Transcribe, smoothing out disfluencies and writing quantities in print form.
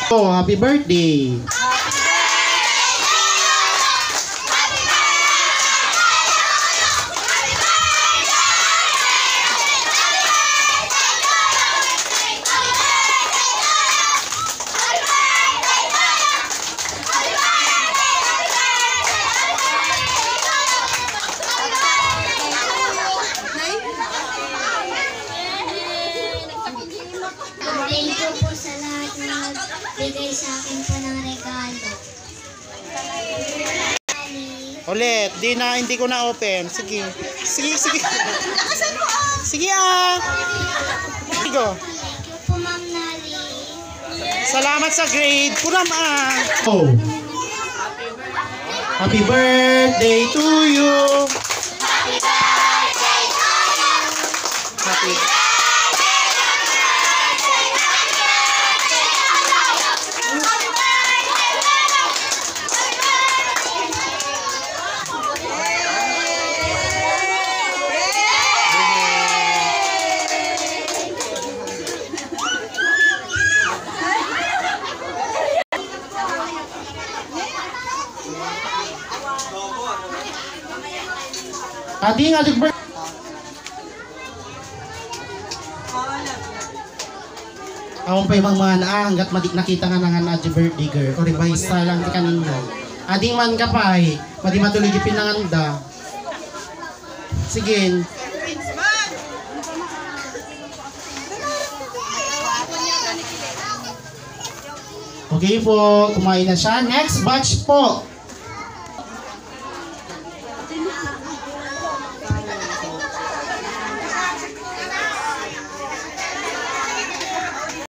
Oh, happy birthday. Thank you po sa lahat na nagbigay sa akin po ng regalo. Ulit, hindi ko na open. Sige. Sige ah. Go. Thank you po, Ma'am Nali. Salamat sa grade. Puram ah. Oh. Happy birthday to you. Happy birthday to you. Happy Ading birthday. Awang pa yung mga hanggat nakita nga nga na birthday girl. O revise lang di kanina. Ading man ka pa eh. Pati matuloy yung pinanganda. Sige. Okay po, kumain na siya. Next batch po.